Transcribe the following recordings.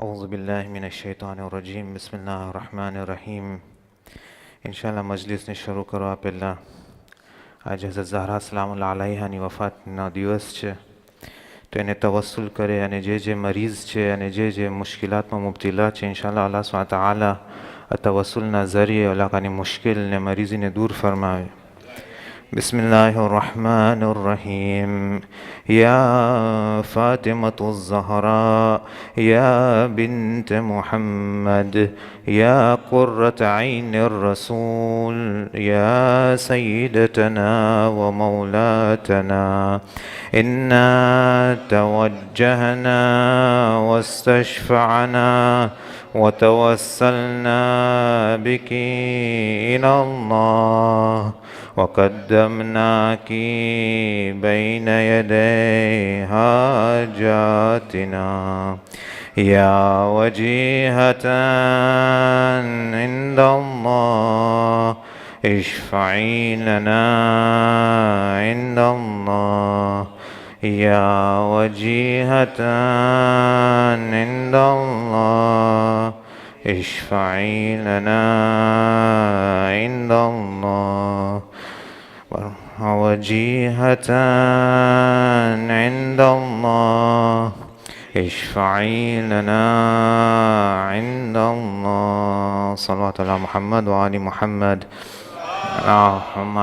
أعوذ بالله من الشیطان الرجیم. بسم الله الرحمن الرحیم. ઇન્શાલ્લાહ મજલિસને શરૂ કરવા પહેલાં આજે હઝરત ઝહરા સલામુલ્લાહ અલૈહાની વફાતનો દિવસ છે, તો એને તવસ્સુલ કરે અને જે મરીઝ છે અને જે મુશ્કેલાતમાં મુબતલા છે, ઇન્શાલ્લાહ અલ્લાહ સુબ્હાનહુ વ તઆલા આ તવસ્સુલના ઝરીએ અલ્લાહની મુશ્કેલને મરીઝીને દૂર ફરમાવે. بسم الله الرحمن الرحيم. يا فاطمة الزهراء يا بنت محمد يا قرة عين الرسول يا سيدتنا ومولاتنا، إنا توجهنا واستشفعنا وتوسلنا بك إلى الله وقدمناك بين يدي حاجاتنا يا وجيهة عند الله، اشفعي لنا عند الله يا وجيهة عند الله، اشفعي لنا عند الله وجيهة عند الله، اشفعي لنا عند الله. صلوات على محمد وآل محمد. اللهم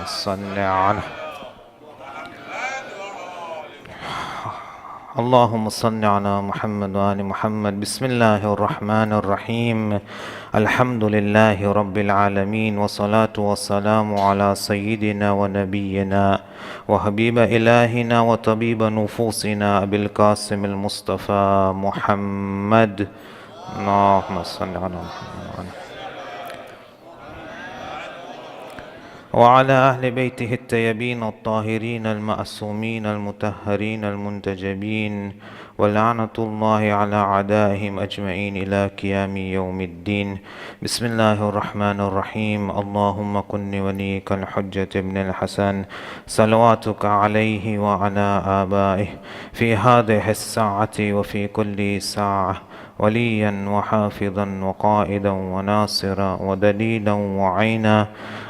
صل على اللهم صل على محمد وآل محمد. بسم الله الرحمن الرحيم. الحمد لله رب العالمين، والصلاة والسلام على سيدنا ونبينا وحبيب إلهنا وطبيب نفوسنا أبي القاسم المصطفى محمد. اللهم صل على محمد وعلى أهل بيته الطيبين الطاهرين المأسومين المطهرين المنتجبين، ولعنة الله على أعدائهم أجمعين إلى قيام يوم الدين. بسم الله الرحمن الرحيم. اللهم كن وليك الحجة ابن الحسن صلواتك عليه وعلى آبائه في هذه الساعة وفي كل ساعة، وليا وحافظا وقائدا وناصرا ودليلا وعينا،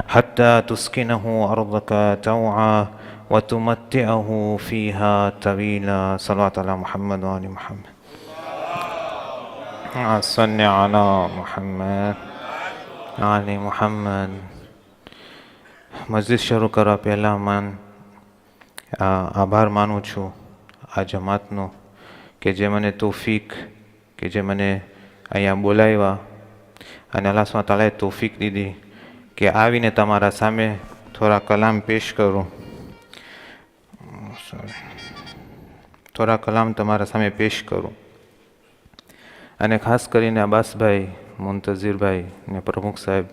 حتى تسكنه أرضك توعا وتمتعه فيها طويلا. صلوات على محمد وآل محمد. صل على محمد آل محمد. મજલિસ શરૂ કરવા પહેલાં આભાર માનું છું આ જમાતનો કે જે મને તૌફીક કે જે મને અહીંયા બોલાવ્યા અને અલ્લાહ સુબ્હાનહુ વ તઆલાએ તૌફીક દીધી કે આવીને તમારા સામે થોડા કલામ પેશ કરું. થોડા કલામ તમારા સામે પેશ કરું. અને ખાસ કરીને અબ્બાસભાઈ, મુંતઝિરભાઈ ને પ્રમુખ સાહેબ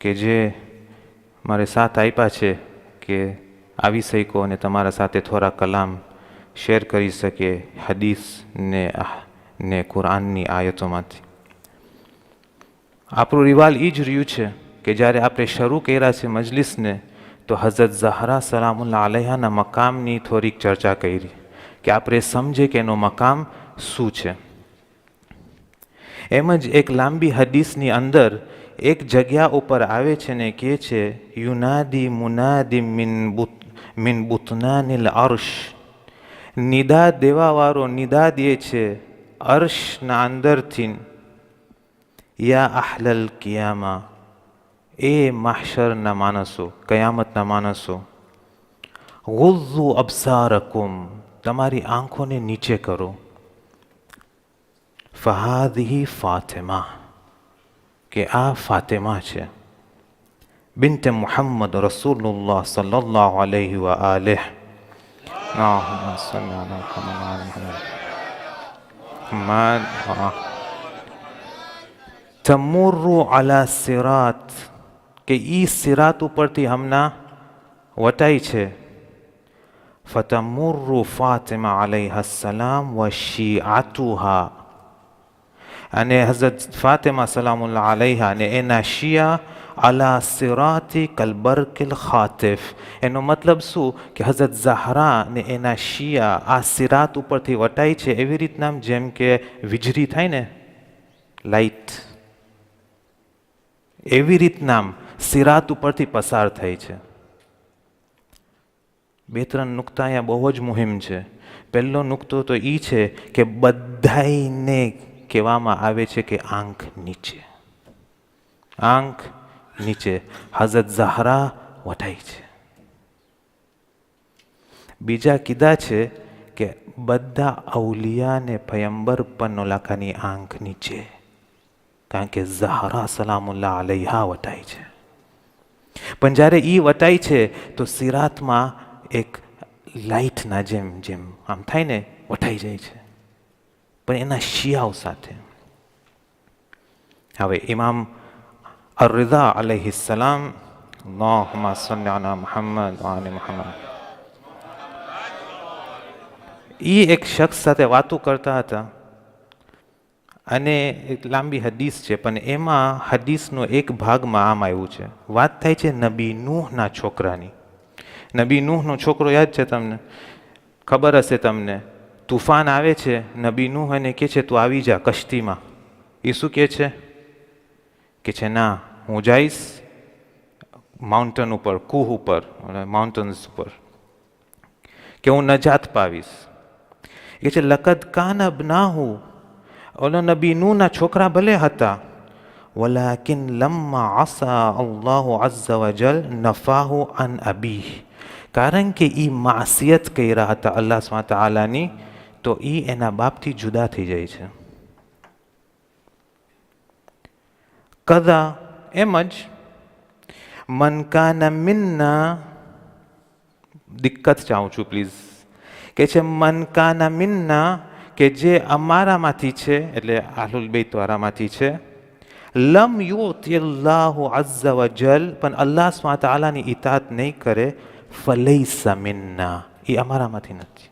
કે જે મારે સાથ આપ્યા છે કે આવી શકો અને તમારા સાથે થોડા કલામ શેર કરી શકે હદીસ ને કુરાનની આયતોમાંથી. આપણું રિવાજ એ જ રહ્યું છે કે જ્યારે આપણે શરૂ કર્યા છે મજલિસને તો હઝરત ઝહરા સલામુલ્લાહ અલૈહાના મકામની થોડીક ચર્ચા કરી કે આપણે સમજે કે એનો મકામ શું છે. એમ જ એક લાંબી હદીસની અંદર એક જગ્યા ઉપર આવે છે ને કહે છે, યુનાદી મુનાદી મિન બુતનાનિલ અર્શ. નિદા દેવાવાળો નિદા દે છે અર્શના અંદરથી, યા અહલલ કિયામા, એ માહશરના માણસો, કયામતના માણસો, ગુઝ્ઝુ અબસારકુમ, તમારી આંખોને નીચે કરો. ફહાદિહી ફાતિમા, કે આ ફાતિમા છે, બિન્તે મુહમ્મદ રસૂલુલ્લાહ સલ્લલ્લાહુ અલૈહિ વ આલિહ. اللهم صل على محمد وعلى محمد. તમુરુ અલા સિરાત, કે ઈ સિરાત ઉપરથી હમણાં વટાય છે. ફતમુરુ ફાતિમા અલૈહા સલામ વ શિઆતુહા, અને હઝરત ફાતિમા સલામુલ્લાહ અલૈહા અને એના શિયા અલા સિરાતી કલબરકિલ ખાતિફ. એનો મતલબ શું કે હઝરત ઝહરા ને એના શિયા આ સિરાત ઉપરથી વટાય છે એવી રીતના જેમ કે વીજળી થાય ને, લાઇટ, એવી રીતના સિરાત ઉપરથી પસાર થઈ છે. બે ત્રણ નુક્તા અહીંયા બહુ જ મુહિમ છે. પહેલો નુક્તો તો એ છે કે બધાને કહેવામાં આવે છે કે આંખ નીચે, આંખ નીચે. હઝરત ઝહરા વટાઈ છે. બીજા કીધા છે કે બધા અવલિયા ને પયંબર પણ ઓલાકાની આંખ નીચે, કારણ કે ઝહરા સલામુલ્લાહ અલૈહા વટાઈ છે. પણ જ્યારે એ વટાઈ છે તો સિરાતમાં એક લાઇટના જેમ જેમ આમ થાય ને વટાઈ જાય છે, પણ એના શિયાઓ સાથે. હવે ઇમામ અર-રિઝા અલૈહિસ્સલામ, અલ્લાહુમ્મા સલ્લી અલા મુહમ્મદ વ આલિ મુહમ્મદ, એ એક શખ્સ સાથે વાતો કરતા હતા અને એક લાંબી હદીસ છે, પણ એમાં હદીસનો એક ભાગમાં આમ આવ્યું છે. વાત થાય છે નબી નૂહના છોકરાની. નબી નૂહનો છોકરો યાદ છે તમને? ખબર હશે તમને. તુફાન આવે છે, નબી નૂહ એને કહે છે તું આવી જા કશ્તીમાં. એ શું કહે છે? કે છે ના, હું જઈશ માઉન્ટેન ઉપર, કૂહ ઉપર, માઉન્ટેન્સ ઉપર, કે હું નજાત પાવીશ. એ છે લકદ કાન અબનાહુ, ઓલો નબી નૂહના છોકરા ભલે હતા, વલાકિન લમ્મા આસા અલ્લાહુ અઝ્ઝા વજલ નફાહુ અન અબીહ, કારણ કે એ માસિયત કર્યા હતા અલ્લાહ સુબ્હાનહુ તઆલાની, તો એ એના બાપથી જુદા થઈ જાય છે. કદા એમ જ મન કાન મિન્ના, દિક્કત ચાહું છું પ્લીઝ, કે છે મન કાન મિન્ના, કે જે અમારામાંથી છે, એટલે અહલુલ બેત વાળામાંથી છે, લમ યુતિ અલ્લાહુ અઝ્ઝા વજલ, પણ અલ્લાહ સુબ્હાનહુ તઆલાની ઇતાત નહીં કરે, ફલૈસા મિન્ના, એ અમારામાંથી નથી.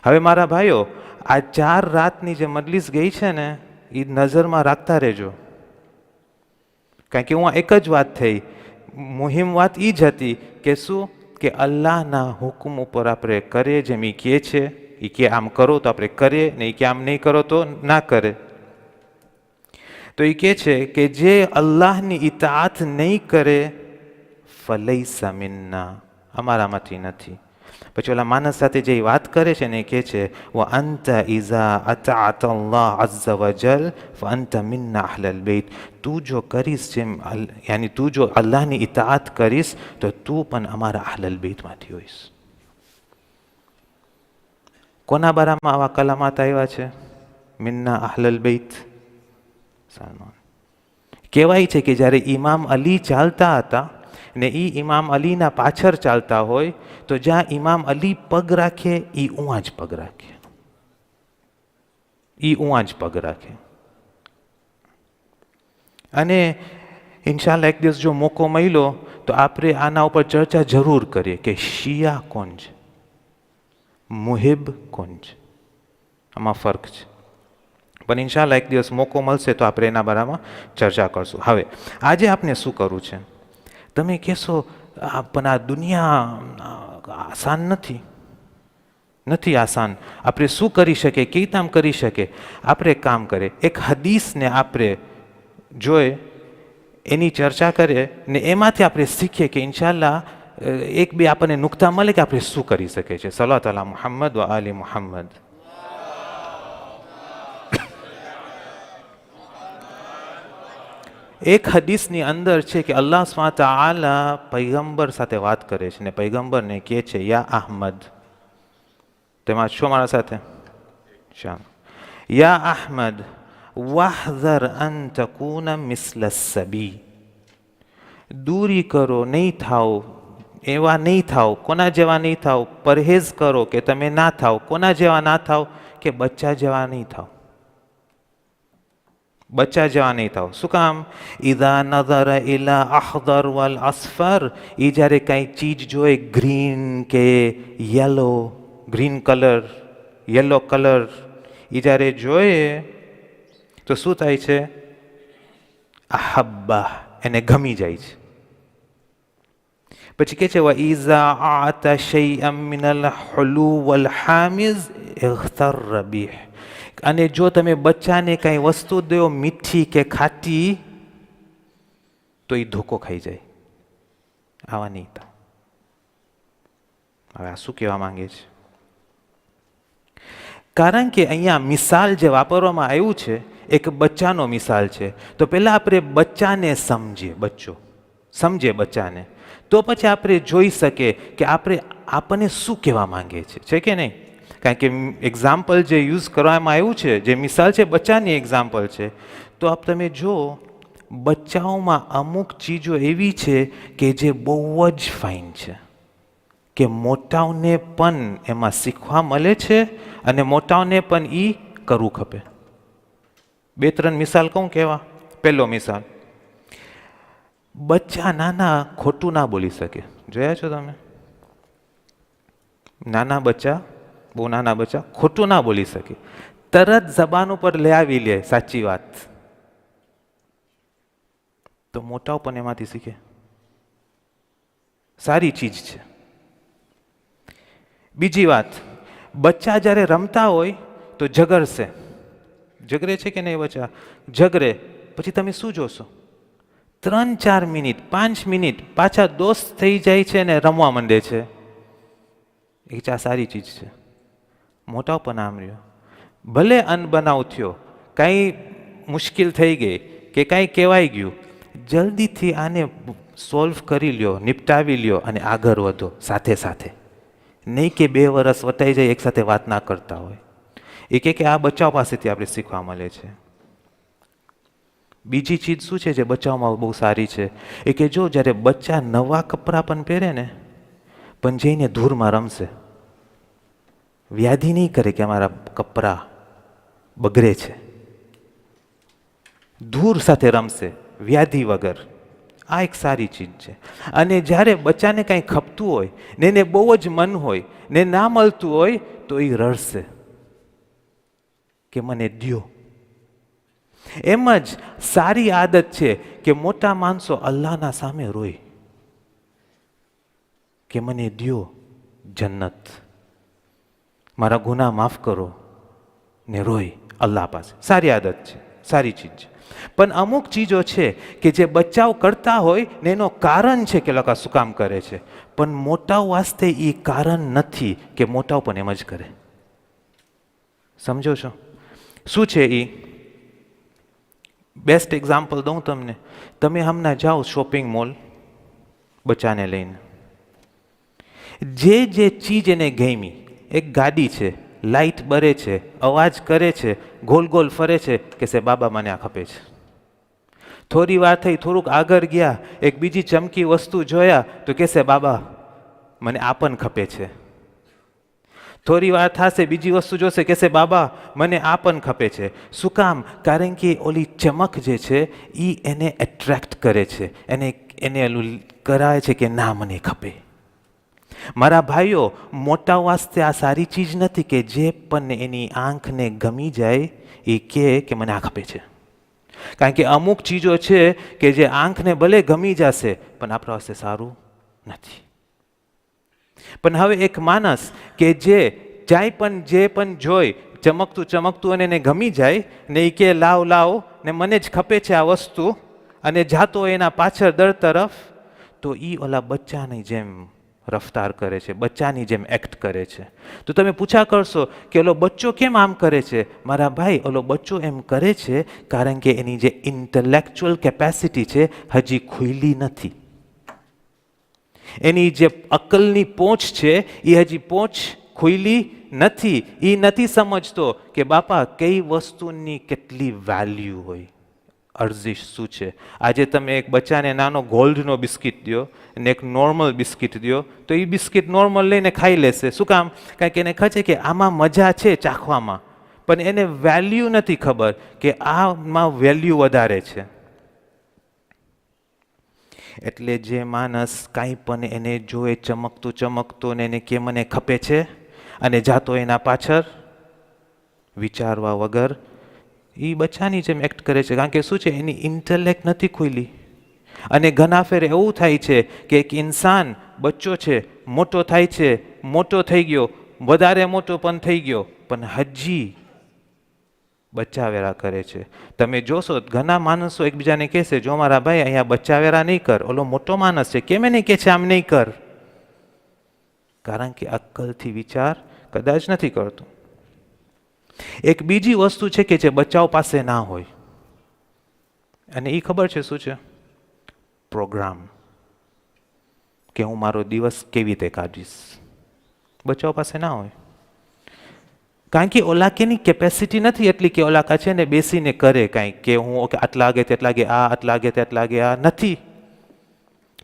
હવે મારા ભાઈઓ, આ 4 રાતની જે મજલિસ ગઈ છે ને, એ નજરમાં રાખતા રહેજો, કારણ કે હું એક જ વાત થઈ, મુહિમ વાત એ જ હતી કે શું, કે અલ્લાહના હુકમ ઉપર આપણે કરીએ જેમ એ કહે છે. એ કે આમ કરો તો આપણે કરીએ, ને એ કે આમ નહીં કરો તો ના કરે. તો એ કહે છે કે જે અલ્લાહની ઇતાઆત નહીં કરે, ફલૈસા મિન્ના, અમારામાંથી નથી. પછી ઓલા માણસ સાથે જે વાત કરે છે ને એ કહે છે વ અંતા ઇઝા અતાઅત અલ્લાહ અઝ્ઝા વજલ ફઅંતા મિન્ના અહલલ બેત, તું જો કરીશ જેમ, યાની તું જો અલ્લાહની ઇતાઆત કરીશ તો તું પણ અમારા અહલલ બેતમાંથી હોઈશ. કોના બારામાં આવા કલામાત આવ્યા છે? મિન્ના અહલલ બેત. સલમાન કહેવાય છે કે જ્યારે ઇમામ અલી ચાલતા હતા ને એ ઇમામ અલીના પાછળ ચાલતા હોય, તો જ્યાં ઇમામ અલી પગ રાખે એ ઉવા જ પગ રાખે, એ ઉવા જ પગ રાખે. અને ઇન્શાલ્લાહ એક દિવસ જો મોકો મળ્યો તો આપણે આના ઉપર ચર્ચા જરૂર કરીએ કે શિયા કોણ છે, મુહિબ કોણ છે, આમાં ફર્ક છે. પણ ઇન્શાલ્લાહ એક દિવસ મોકો મળશે તો આપણે એના બારામાં ચર્ચા કરશું. હવે આજે આપણે શું કરવું છે? તમે કહેશો પણ આ દુનિયા આસાન નથી, નથી આસાન. આપણે શું કરી શકીએ, કેવી રીતે આમ કરી શકીએ? આપણે કામ કરીએ, એક હદીસને આપણે જોઈએ, એની ચર્ચા કરીએ ને એમાંથી આપણે શીખીએ કે ઇન્શાલ્લાહ એક બે આપણને નુક્તા મળે કે આપણે શું કરી શકીએ છીએ. સલ્લલ્લાહુ અલા મુહમ્મદ વ આલી મુહમ્મદ. એક હદીસની અંદર છે કે અલ્લાહ સુબ્હાનહુ તઆલા પૈગંબર સાથે વાત કરે છે ને પૈગંબરને કહે છે યા અહમદ. તેમાં શું મારા સાથે? ચાલો. યા અહમદ વહઝર અન તકૂના મિસ્લ સબી, દૂરી કરો, નહીં થાવ એવા, નહીં થાવ કોના જેવા, નહીં થાવ, પરહેઝ કરો કે તમે ના થાવ કોના જેવા, ના થાવ કે બચ્ચા જેવા નહીં થાવ, બચ્ચા જેવા નહીં થાવ. શું કામ? ઇઝા નઝર ઇલા અખદર વલ અસફર, એ જ્યારે કાંઈ ચીજ જોઈ ગ્રીન કે yellow, green colour, yellow colour, એ જ્યારે જોઈએ તો શું થાય છે? અહબ્બા, એને ગમી જાય છે. પછી કે છે વઇઝા આતા શૈઅન મિનલ હુલુ વલ હામિઝ ઇગ્તર બિહ, અને જો તમે બચ્ચાને કાંઈ વસ્તુ દો મીઠી કે ખાટી તો એ ધોકો ખાઈ જાય. આવા નહીં તો હવે આ શું કહેવા માંગે છે? કારણ કે અહીંયા મિસાલ જે વાપરવામાં આવ્યું છે એક બચ્ચાનો મિસાલ છે. તો પહેલાં આપણે બચ્ચાને સમજીએ, બચ્ચો સમજે બચ્ચાને, તો પછી આપણે જોઈ શકીએ કે આપણને શું કહેવા માંગે છે કે નહીં. કારણ કે એક્ઝામ્પલ જે યુઝ કરવામાં આવ્યું છે, જે મિસાલ છે બચ્ચાની એક્ઝામ્પલ છે. તો તમે જો બચ્ચાઓમાં અમુક ચીજો એવી છે કે જે બહુ જ ફાઇન છે કે મોટાઓને પણ એમાં શીખવા મળે છે અને મોટાઓને પણ એ કરવું ખપે. 2-3 મિસાલ કહું કેવા? પહેલો મિસાલ, બચ્ચા નાના ખોટું ના બોલી શકે. જોયા છો તમે? નાના બચ્ચા, બહુ નાના બચ્ચા ખોટું ના બોલી શકે, તરત જબાન ઉપર લઈ આવી લે સાચી વાત. તો મોટાઓ પણ એમાંથી શીખે, સારી ચીજ છે. બીજી વાત, બચ્ચા જ્યારે રમતા હોય તો ઝઘડશે. ઝઘડે છે કે નહીં બચ્ચા? ઝઘડે પછી તમે શું જોશો? 3-4 મિનિટ 5 મિનિટ પાછા દોસ્ત થઈ જાય છે ને રમવા માંડે છે. એ ચા સારી ચીજ છે. મોટાઓ પણ આમ રહ્યો, ભલે અનબનાવ થયો, કાંઈ મુશ્કેલ થઈ ગઈ કે કાંઈ કહેવાય ગયું, જલ્દીથી આને સોલ્વ કરી લ્યો, નિપટાવી લ્યો અને આગળ વધો સાથે સાથે. નહીં કે 2 વર્ષ વટાઈ જાય એક સાથે વાત ના કરતા હોય. એ કે આ બચ્ચાઓ પાસેથી આપણે શીખવા મળે છે. બીજી ચીજ શું છે જે બચ્ચાઓમાં બહુ સારી છે? એ કે જો જ્યારે બચ્ચા નવા કપડાં પણ પહેરે ને, પણ જઈને ધૂળમાં રમશે, વ્યાધિ નહીં કરે કે અમારા કપડાં બગડે છે, ધૂળ સાથે રમશે વ્યાધિ વગર. આ એક સારી ચીજ છે. અને જ્યારે બચ્ચાને કાંઈ ખપતું હોય ને એને બહુ જ મન હોય ને ના મળતું હોય તો એ રડશે કે મને દ્યો. એમ જ સારી આદત છે કે મોટા માણસો અલ્લાહના સામે રોય કે મને દ્યો જન્નત, મારા ગુનાહ માફ કરો, ને રોય અલ્લાહ પાસે. સારી આદત છે, સારી ચીજ છે. પણ અમુક ચીજો છે કે જે બચ્ચાઓ કરતા હોય ને એનો કારણ છે કે લોકો શું કામ કરે છે, પણ મોટાઓ વાસ્તે એ કારણ નથી કે મોટાઓ પણ એમ જ કરે. સમજો છો શું છે એ? બેસ્ટ એક્ઝામ્પલ દઉં તમને. તમે હમણાં જાઓ શોપિંગ મોલ બચ્ચાને લઈને, જે ચીજ એને ગમી, એક ગાડી છે, લાઇટ બરે છે, અવાજ કરે છે, ગોલ ગોલ ફરે છે, કે સે બાબા મને આ ખપે છે. થોડી વાર થઈ, થોડુંક આગળ ગયા, એક બીજી ચમકી વસ્તુ જોયા તો કહેશે બાબા મને આ પણ ખપે છે. થોડી વાર થશે, બીજી વસ્તુ જોશે, કહેશે બાબા મને આ પણ ખપે છે. શું કામ? કારણ કે ઓલી ચમક જે છે એ એને એટ્રેક્ટ કરે છે, એને ઓલું કરાય છે કે ના મને ખપે. મારા ભાઈઓ, મોટા વાસ્તે આ સારી ચીજ નથી કે જે પણ એની આંખને ગમી જાય એ કે મને આ ખપે છે. કારણ કે અમુક ચીજો છે કે જે આંખને ભલે ગમી જશે પણ આપણા વાસ્તે સારું નથી. પણ હવે એક માણસ કે જે પણ જોઈ ચમકતું અને એને ગમી જાય ને એ કે લાવ ને મને જ ખપે છે આ વસ્તુ, અને જાતો એના પાછળ દર તરફ, તો એ ઓલા બચ્ચાની જેમ રફતાર કરે છે, બચ્ચાની જેમ એક્ટ કરે છે. તો તમે પૂછા કરશો કે ઓલો બચ્ચો કેમ આમ કરે છે? મારા ભાઈ, ઓલો બચ્ચો એમ કરે છે કારણ કે એની જે ઇન્ટેલેક્ચ્યુઅલ કેપેસિટી છે હજી ખુલી નથી. એની જે અક્કલની પહોંચ છે એ હજી પહોંચ ખુલી નથી. એ નથી સમજતો કે બાપા કઈ વસ્તુની કેટલી વેલ્યુ હોય, અર્જિશ શું છે. આજે તમે એક બચ્ચાને નાનો ગોલ્ડનો બિસ્કિટ દો અને એક નોર્મલ બિસ્કિટ દો તો એ બિસ્કિટ નોર્મલ લઈને ખાઈ લેશે. શું કામ? કારણ કે એને ખબર કે આમાં મજા છે ચાખવામાં, પણ એને વેલ્યુ નથી ખબર કે આમાં વેલ્યુ વધારે છે. એટલે જે માણસ કાંઈ પણ એને જોએ ચમકતું ને એને કે મને ખપે છે અને જાતો એના પાછળ વિચારવા વગર, એ બચ્ચાની જેમ એક્ટ કરે છે. કારણ કે શું છે, એની ઇન્ટેલેક્ટ નથી ખુલી. અને ઘણા ફેર એવું થાય છે કે એક ઇન્સાન બચ્ચો છે, મોટો થાય છે, મોટો થઈ ગયો, વધારે મોટો પણ થઈ ગયો, પણ હજી બચ્ચાવેરા કરે છે. તમે જોશો ઘણા માણસો એકબીજાને કહેશે, જો મારા ભાઈ અહીંયા બચ્ચાવેરા નહીં કર, ઓલો મોટો માણસ છે, કેમ એને કહે છે આમ નહીં કર? કારણ કે અક્કલથી વિચાર કદાચ નથી કરતો. એક બીજી વસ્તુ છે કે જે બચ્ચાઓ પાસે ના હોય, અને એ ખબર છે શું છે? પ્રોગ્રામ, કે હું મારો દિવસ કેવી રીતે કાઢીશ. બચ્ચાઓ પાસે ના હોય, કારણ કે ઓલા કેની કેપેસિટી નથી એટલી કે ઓલા છે ને બેસીને કરે કાંઈક, કે હું આટલા વાગે તેટલા વાગે આ, આટલા વાગે તેટલા વાગે આ. નથી,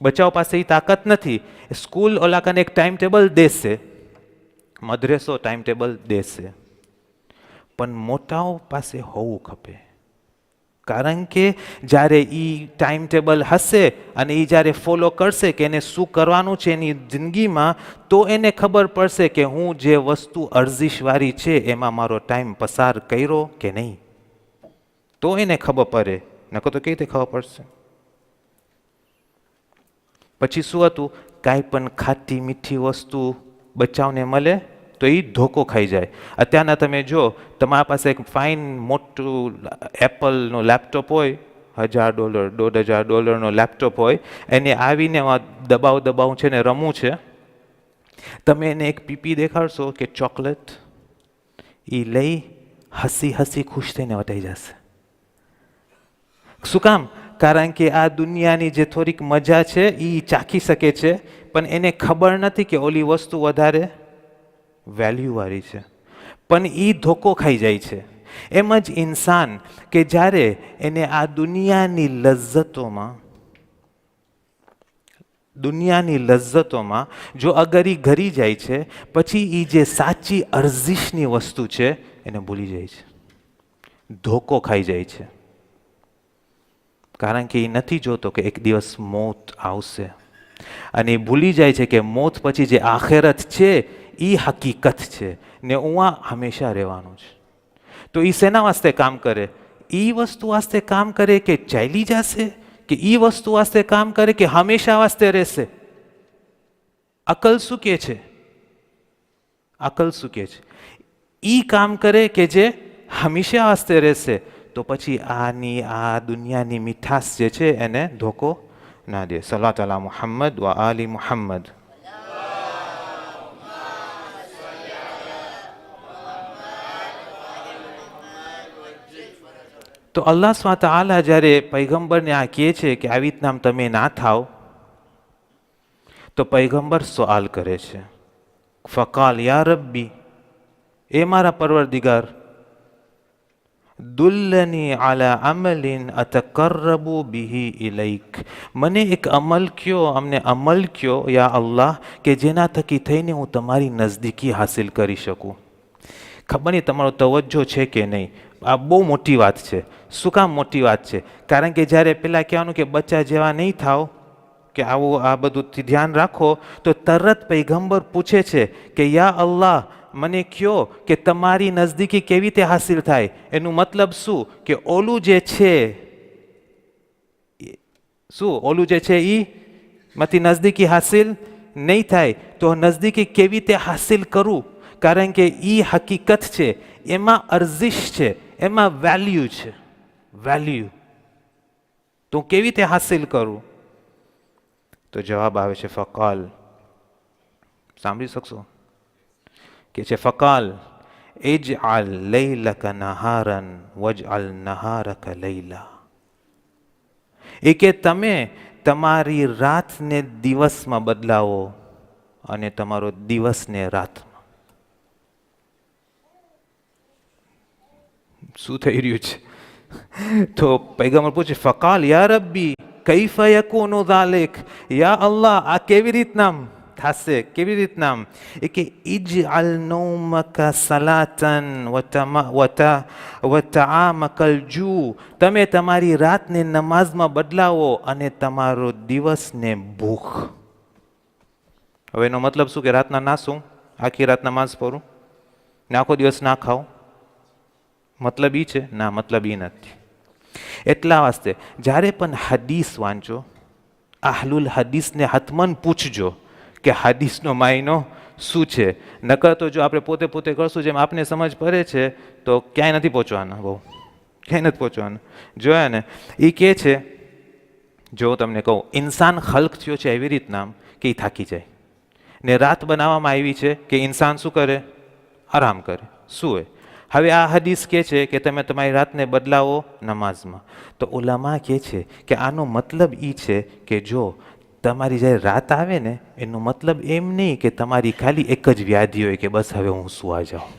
બચ્ચાઓ પાસે એ તાકાત નથી. સ્કૂલ ઓલા કાને એક ટાઈમ ટેબલ દેશે, મદ્રેસો ટાઈમ ટેબલ દેશે, પણ મોટાઓ પાસે હોવું ખપે. કારણ કે જ્યારે એ ટાઈમ ટેબલ હશે અને એ જ્યારે ફોલો કરશે કે એને શું કરવાનું છે એની જિંદગીમાં, તો એને ખબર પડશે કે હું જે વસ્તુ અર્જિશવાળી છે એમાં મારો ટાઈમ પસાર કર્યો કે નહીં. તો એને ખબર પડે, નકર તો કેવી રીતે ખબર પડશે? પછી શું હતું? કાંઈ પણ ખાટી મીઠી વસ્તુ બચ્ચાઓને મળે તો એ ધોકો ખાઈ જાય. અત્યારના તમે જો, તમારા પાસે એક ફાઇન મોટું એપલનો લેપટોપ હોય, $1000, $1500 લેપટોપ હોય, એને આવીને દબાવ છે ને રમવું છે, તમે એને એક પીપી દેખાડશો કે ચોકલેટ, એ લઈ હસી ખુશ થઈને વટાઈ જશે. શું કામ? કારણ કે આ દુનિયાની જે થોડીક મજા છે એ ચાખી શકે છે, પણ એને ખબર નથી કે ઓલી વસ્તુ વધારે વેલ્યુવાળી છે, પણ એ ધોકો ખાઈ જાય છે. એમ જ ઇન્સાન કે જ્યારે એને આ દુનિયાની લજ્જતોમાં જો અગર એ ઘરી જાય છે, પછી એ જે સાચી અર્જિશની વસ્તુ છે એને ભૂલી જાય છે, ધોકો ખાઈ જાય છે. કારણ કે એ નથી જોતો કે એક દિવસ મોત આવશે, અને એ ભૂલી જાય છે કે મોત પછી જે આખેરત છે એ હકીકત છે ને ઉવા હંમેશા રહેવાનું છે. તો એ શેના વાસ્તે કામ કરે? એ વસ્તુ વાસ્તે કામ કરે કે ચાલી જશે, કે એ વસ્તુ વાસ્તે કામ કરે કે હંમેશા વાસ્તે રહેશે? અકલ શું કહે છે? અકલ શું કહે છે? એ કામ કરે કે જે હંમેશા વાસ્તે રહેશે. તો પછી આ દુનિયાની મીઠાશ જે છે એને ધોકો ના દે. સલ્લલ્લાહુ અલા મુહમ્મદ વ આલી મુહમ્મદ. તો અલ્લાહ સ્વત જ્યારે પૈગંબરને આ કહે છે કે આવી રીતના તમે ના થાવ, તો પૈગંબર સવાલ કરે છે, ફકાલ યા રબ્બી, એ મારા પરવરદિગાર, દુલ્લની આલા અમલિન અતકર્રબુ બિહી ઇલૈક, મને એક અમલ કયો, અમને અમલ કયો યા અલ્લાહ, કે જેના થકી થઈને હું તમારી નજદીકી હાસિલ કરી શકું. ખબર નહીં તમારો તવજ્જો છે કે નહીં. આ બહુ મોટી વાત છે. શું કામ મોટી વાત છે? કારણ કે જ્યારે પેલા કહેવાનું કે બચ્ચા જેવા નહીં થાવ, કે આવું આ બધું ધ્યાન રાખો, તો તરત પૈગંબર પૂછે છે કે યા અલ્લાહ, મને કયો કે તમારી નજદીકી કેવી રીતે હાસિલ થાય. એનું મતલબ શું? કે ઓલું જે છે, શું ઓલું જે છે એ માંથી નજદીકી હાસિલ નહીં થાય, તો નજદીકી કેવી રીતે હાસિલ કરું? કારણ કે એ હકીકત છે, એમાં અર્જિશ છે, એમાં વેલ્યુ છે, વેલ્યુ. તો કેવી રીતે હાસિલ કરું? તો જવાબ આવે છે ફકાલ. સાંભળી શકશો કે છે ફકાલ ઇજઅલ લૈલકા નહારન વજઅલ નહારકા લૈલા, એ કે તમે તમારી રાતને દિવસમાં બદલાવો અને તમારો દિવસને રાતમાં. શું થઈ રહ્યું છે? તો પૈગંબર પૂછે ફકાલ યા રબ્બી કૈફા યકૂનુ ઝાલિક, યા અલ્લાહ આ કેવી રીતના થશે, કેવી રીતના? એ કે ઇજઅલ નૌમકા સલાતન વ તઆમકલ જુ, તમે તમારી રાતને નમાઝમાં બદલાવો અને તમારો દિવસને ભૂખ. હવે એનો મતલબ શું? કે રાતના ના શું, આખી રાત નમાઝ પઢું ને આખો દિવસ ના ખાઓ? મતલબ એ છે? ના, મતલબ એ નથી. એટલા વાસ્તે જ્યારે પણ હદીસ વાંચો, આહલુલ હદીસને હતમન પૂછજો કે હદીસનો માયનો શું છે. નકર તો જો આપણે પોતે પોતે કરશું જેમ આપને સમજ પડે છે તો ક્યાંય નથી પહોંચવાના. બહુ ક્યાંય નથી પહોંચવાના. જોયા ને, એ કહે છે, જો તમને કહું, ઇન્સાન ખલ્ક થયો છે એવી રીતના કે એ થાકી જાય ને રાત બનાવવામાં આવી છે કે ઇન્સાન શું કરે? આરામ કરે, સૂવે. હવે આ હદીસ કહે છે કે તમે તમારી રાતને બદલાવો નમાઝમાં. તો ઉલામા કહે છે કે આનો મતલબ એ છે કે જો તમારી જ્યારે રાત આવે ને, એનો મતલબ એમ નહીં કે તમારી ખાલી એક જ વ્યાધિ હોય કે બસ હવે હું સુવા જાઉં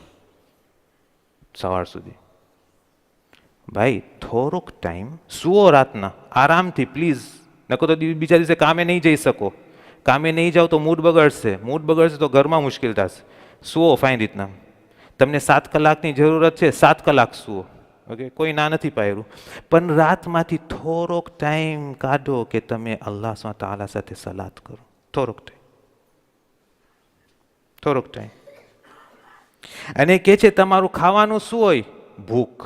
સવાર સુધી. ભાઈ થોડોક ટાઈમ સુવો રાતના આરામથી પ્લીઝ. નકો તો બીજા દિવસે કામે નહીં જઈ શકો. કામે નહીં જાઓ તો મૂડ બગડશે. મૂડ બગડશે તો ઘરમાં મુશ્કેલ થશે. સુવો ફાઇન રીતના. તમને 7 કલાકની જરૂરત છે, 7 કલાક સુવો. ઓકે, કોઈ ના નથી પાડ્યું. પણ રાતમાંથી થોડોક ટાઈમ કાઢો કે તમે અલ્લાહ તાલા સાથે સલાત કરો. થોડોક ટાઈમ, થોડોક ટાઈમ. અને કે છે તમારું ખાવાનું શું હોય? ભૂખ.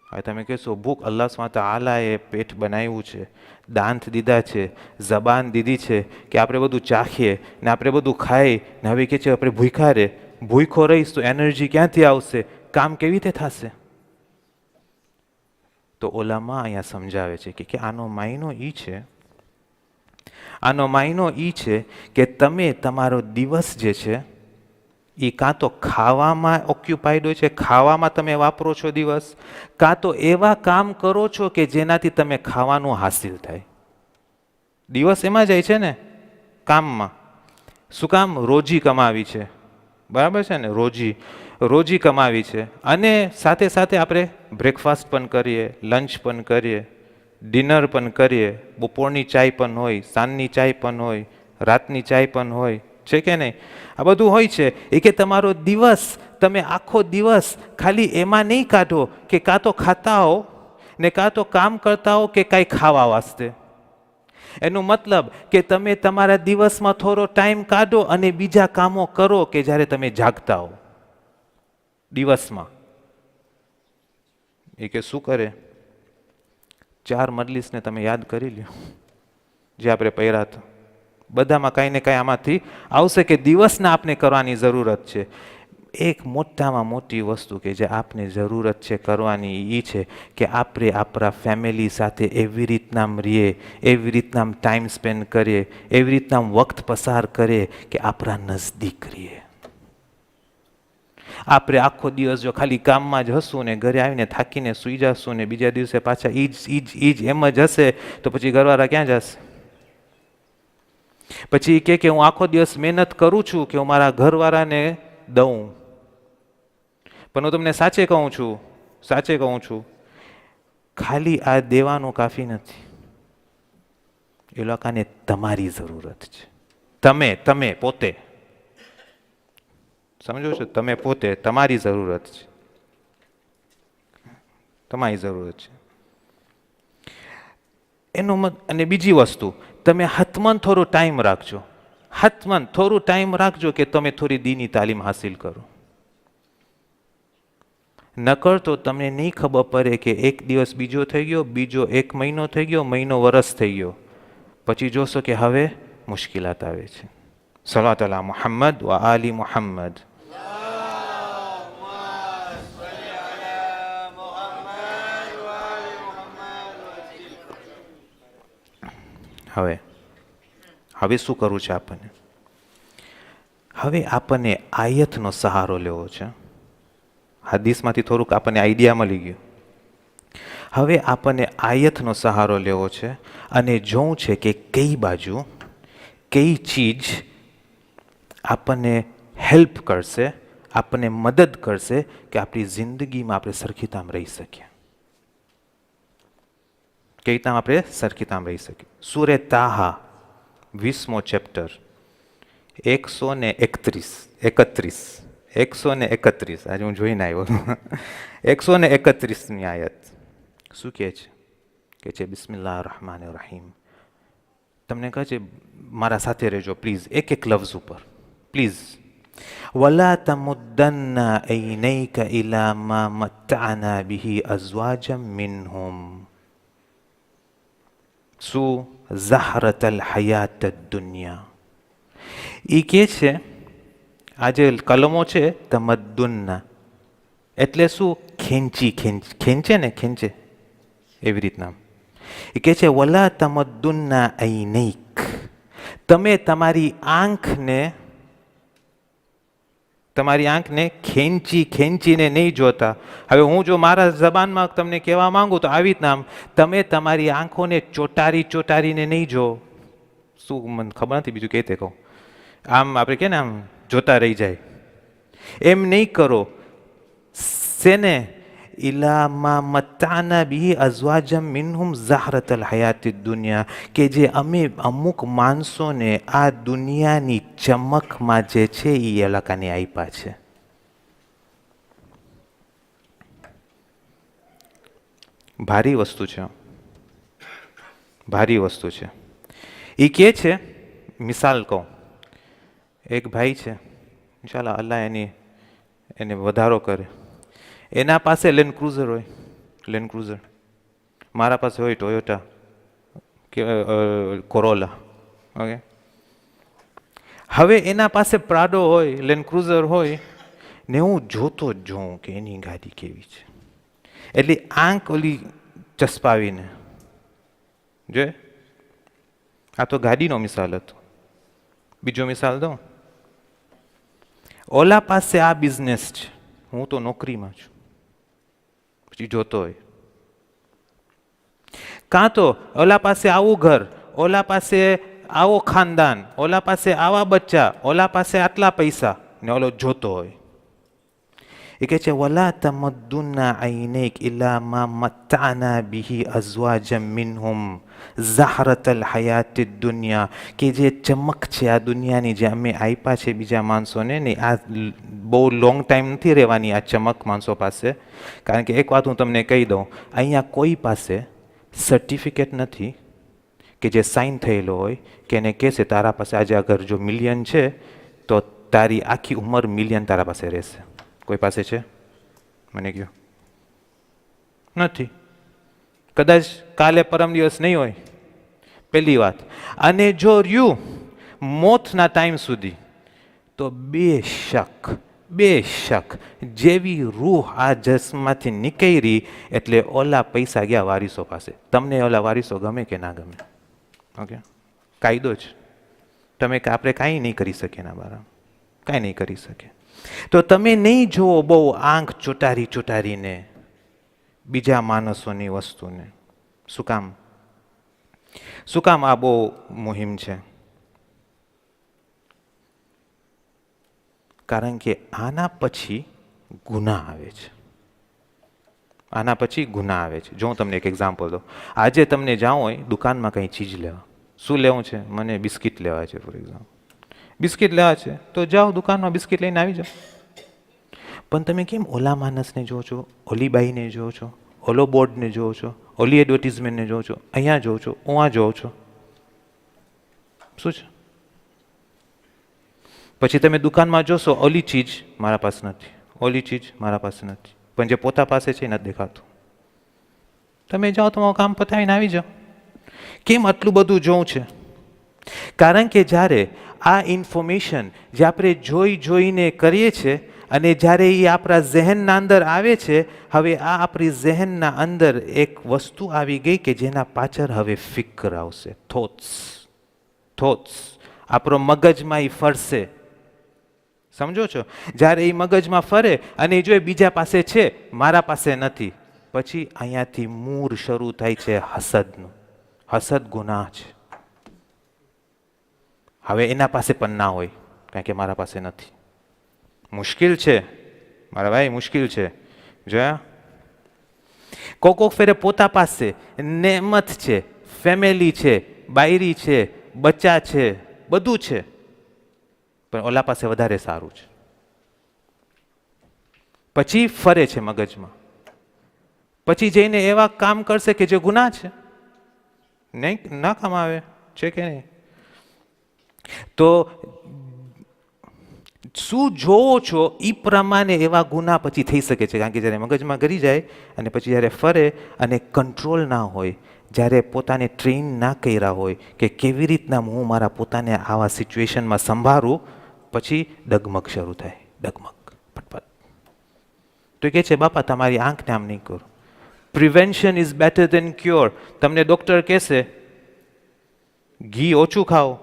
હવે તમે કહેશો ભૂખ? અલ્લાહ તાલાએ પેટ બનાવ્યું છે, દાંત દીધા છે, જબાન દીધી છે કે આપણે બધું ચાખીએ ને આપણે બધું ખાઈ ને હવે કે છે આપણે ભૂખ્યા રહે. ભૂખો રહીશ તો એનર્જી ક્યાંથી આવશે? કામ કેવી રીતે થશે? તો ઓલામાં અહીંયા સમજાવે છે કે આનો માયનો એ છે, આનો માયનો એ છે કે તમે તમારો દિવસ જે છે એ કાં તો ખાવામાં ઓક્યુપાઈડ હોય છે, ખાવામાં તમે વાપરો છો દિવસ, કાં તો એવા કામ કરો છો કે જેનાથી તમે ખાવાનું હાસિલ થાય. દિવસ એમાં જાય છે ને, કામમાં. શું કામ? રોજી કમાવી છે, બરાબર છે ને? રોજી કમાવી છે. અને સાથે સાથે આપણે બ્રેકફાસ્ટ પણ કરીએ, લંચ પણ કરીએ, ડિનર પણ કરીએ, બપોરની ચાય પણ હોય, સાંજની ચાય પણ હોય, રાતની ચાય પણ હોય છે કે નહીં? આ બધું હોય છે. એ કે તમારો દિવસ, તમે આખો દિવસ ખાલી એમાં નહીં કાઢો કે કાં તો ખાતા હો ને કાં તો કામ કરતા હો કે કાંઈ ખાવા વાસ્તે. એનો મતલબ કે તમે તમારા દિવસમાં થોડો ટાઈમ કાઢો અને બીજા કામો કરો કે જ્યારે તમે જાગતા હો દિવસમાં. એ કે શું કરે? 4 મજલિસને તમે યાદ કરી લ્યો જે આપણે પહેર્યા હતા. બધામાં કાંઈ ને કાંઈ આમાંથી આવશે કે દિવસના આપને કરવાની જરૂરત છે. એક મોટામાં મોટી વસ્તુ કે જે આપને જરૂરત છે કરવાની એ છે કે આપણે આપણા ફેમિલી સાથે એવી રીતના રહીએ, એવી રીતના ટાઈમ સ્પેન્ડ કરીએ, એવી રીતના વખત પસાર કરીએ કે આપણા નજદીક રહીએ. આપણે આખો દિવસ જો ખાલી કામમાં જ હશું ને ઘરે આવીને થાકીને સૂઈ જશું ને બીજા દિવસે પાછા ઈ જ એમ જ હશે તો પછી ઘરવાળા ક્યાં જશે? પછી કે હું આખો દિવસ મહેનત કરું છું કે હું મારા ઘરવાળાને દઉં. પણ હું તમને સાચે કહું છું ખાલી આ દેવાનું કાફી નથી. એ લોકોને તમારી જરૂરત છે. તમે પોતે સમજો છો? તમે પોતે, તમારી જરૂરત છે, તમારી જરૂરત છે. અને બીજી વસ્તુ, તમે હતમન થોડો ટાઈમ રાખજો. હતમન થોડું ટાઈમ રાખજો કે તમે થોડી દીની તાલીમ હાસિલ કરો. નકર તો તમને નહીં ખબર પડે કે એક દિવસ બીજો થઈ ગયો, બીજો 1 મહિનો થઈ ગયો, મહિનો વરસ થઈ ગયો. પછી જોશો કે હવે મુશ્કેલાત આવે છે. સલાત અલા મુહમ્મદ વ આલી મુહમ્મદ. હવે શું કરવું છે આપણને? હવે આપણને આયતનો સહારો લેવો છે. હદીસમાંથી થોડુંક આપણને આઈડિયા મળી ગયું. હવે આપણને આયતનો સહારો લેવો છે અને જોવું છે કે કઈ બાજુ કઈ ચીજ આપણને હેલ્પ કરશે, આપણને મદદ કરશે કે આપણી જિંદગીમાં આપણે સરખીતામ રહી શકીએ. કઈ રીતના આપણે સરખીતામ રહી શકીએ? સૂરે તાહા 20મો ચેપ્ટર 131 આજે હું જોઈને આવ્યો. 131ની આયત શું કહે છે? કે છે બિસ્મિલ્લાહ રહમાન રહીમ. તમને કહે છે મારા સાથે રહેજો પ્લીઝ, એક લફ્ઝ ઉપર પ્લીઝ. વલા તમુદ્દન્ના ઐનૈકા ઇલા મા મત્તઅના બિહી અઝવાજમ મિનહુમ. શું? ઝહરતલ હયાત દુનિયા. એ કહે છે આ જે કલમો છે તમદ્દુનના એટલે શું? ખેંચે ને, ખેંચે એવી રીતના. એ કહે છે વલા તમદ્દુનના ઐનૈક, તમે તમારી આંખને ખેંચીને નહીં જોતા. હવે હું જો મારા જબાનમાં તમને કહેવા માંગુ તો આવી રીતના તમે તમારી આંખોને ચોટારીને નહીં જો. શું મને ખબર નથી બીજું કહેતે કહું. આમ આપણે કે ને આમ જોતા રહી જાય એમ નહીં કરો. શેને? ઇલા મા મત્તાના બિહી અઝવાજમ મિનહુમ ઝહરતલ હયાતી દુનિયા, કે જે અમે અમુક માણસોને આ દુનિયાની ચમકમાં જે છે એ એલાકાને આપ્યા છે. ભારી વસ્તુ છે, ભારી વસ્તુ છે. એ કહે છે, મિસાલ કહું, એક ભાઈ છે, ઇન્શાલ્લાહ અલ્લાહ એને વધારો કરે. એના પાસે લેન્ડ ક્રુઝર હોય, લેન્ડ ક્રુઝર. મારા પાસે હોય ટોયોટા કે કોરોલા. ઓકે, હવે એના પાસે પ્રાડો હોય, લેન્ડ ક્રુઝર હોય ને હું જોતો જ જોઉં કે એની ગાડી કેવી છે. એટલે આંખ ઓલી ચસપાવીને જોયે. આ તો ગાડીનો મિસાલ હતો. બીજો મિસાલ દઉં. ઓલા પાસે આ બિઝનેસ છે, હું તો નોકરીમાં છું, પછી જોતો હોય. કાં તો ઓલા પાસે આવું ઘર, ઓલા પાસે આવો ખાનદાન, ઓલા પાસે આવા બચ્ચા, ઓલા પાસે આટલા પૈસા, ને ઓલો જોતો હોય. એ કહે છે વલા તમદ્દુના ઐનૈક ઇલા મા મત્તાના બિહી અઝવાજમ મિનહુમ ઝહરતલ હયાતી દુનિયા, કે જે ચમક છે આ દુનિયાની જે અમે આપ્યા છે બીજા માણસોને ને આ બહુ લોંગ ટાઈમ નથી રહેવાની આ ચમક માણસો પાસે. કારણ કે એક વાત હું તમને કહી દઉં, અહીંયા કોઈ પાસે સર્ટિફિકેટ નથી કે જે સાઇન થયેલો હોય કે એને કહેશે તારા પાસે આજે અગર જો મિલિયન છે તો તારી આખી ઉંમર મિલિયન તારા પાસે રહેશે. કોઈ પાસે છે? મને કહો. નથી. કદાચ કાલે પરમ દિવસ નહીં હોય, પહેલી વાત. અને જો રહ્યું મોતના ટાઈમ સુધી તો બેશક જેવી રૂહ આ જસમાંથી નીકળી એટલે ઓલા પૈસા ગયા વારીસો પાસે. તમને ઓલા વારીસો ગમે કે ના ગમે? ઓકે, કાયદો જ. તમે આપણે કાંઈ નહીં કરી શકીએ એના બારામાં, કાંઈ નહીં કરી શકીએ. તો તમે નહીં જુઓ બહુ આંખ ચોટારીને બીજા માણસોની વસ્તુને. શું કામ? શું કામ આ બહુ મુહિમ છે? કારણ કે આના પછી ગુનાહ આવે છે. આના પછી ગુનાહ આવે છે. જો હું તમને એક એક્ઝામ્પલ દઉં. આજે તમને જાઓ હોય દુકાનમાં કંઈ ચીજ લેવા, શું લેવું છે? મને બિસ્કિટ લેવા છે ફોર એક્ઝામ્પલ. બિસ્કિટ લેવા છે તો જાઓ દુકાનમાં બિસ્કિટ લઈને આવી જાઓ. પણ તમે કેમ ઓલા માણસને જોવો છો, ઓલી બાઈને જોવો છો, ઓલો બોર્ડને જોવો છો, ઓલી એડવર્ટિઝમેન્ટને જોવો છો, અહીંયા જોવો છો, ઉहाँ જોવો છો? શું છે? પછી તમે દુકાનમાં જોશો ઓલી ચીજ મારા પાસે નથી, ઓલી ચીજ મારા પાસે નથી, પણ જે પોતા પાસે છે એ નથી દેખાતું. તમે જાઓ તમારું કામ પતાવીને આવી જાઓ. કેમ આટલું બધું જોવું છે? કારણ કે જ્યારે આ ઇન્ફોર્મેશન જે આપણે જોઈને કરીએ છીએ અને જ્યારે એ આપણા ઝહેનના અંદર આવે છે, હવે આ આપણી ઝહેનના અંદર એક વસ્તુ આવી ગઈ કે જેના પાછળ હવે ફિકર આવશે, થોટ્સ. આપણો મગજમાં એ ફરશે. સમજો છો? જ્યારે એ મગજમાં ફરે અને એ જો બીજા પાસે છે, મારા પાસે નથી, પછી અહીંયાથી મૂળ શરૂ થાય છે હસદનું. હસદ ગુનાહ છે. હવે એના પાસે પણ ના હોય કારણ કે મારા પાસે નથી. મુશ્કેલ છે મારા ભાઈ, મુશ્કેલ છે. જોયા? કોક ફેરે પોતા પાસે નેમત છે, ફેમિલી છે, બાયરી છે, બચ્ચા છે, બધું છે, પણ ઓલા પાસે વધારે સારું છે. પછી ફરે છે મગજમાં, પછી જઈને એવા કામ કરશે કે જે ગુનાહ છે. નહીં ના કામ આવે છે કે નહીં? તો શું જોવો છો એ પ્રમાણે એવા ગુનાહ પછી થઈ શકે છે. કારણ કે જ્યારે મગજમાં ગરી જાય અને પછી જ્યારે ફરે અને કંટ્રોલ ના હોય, જ્યારે પોતાને ટ્રેન ના કર્યા હોય કે કેવી રીતના હું મારા પોતાને આવા સિચ્યુએશનમાં સંભાળું, પછી ડગમગ શરૂ થાય, ડગમગ ફટફટ. તો કહે છે બાપા તમારી આંખને આમ નહીં કરો. Prevention is better than cure. તમને ડૉક્ટર કહેશે ઘી ઓછું ખાઓ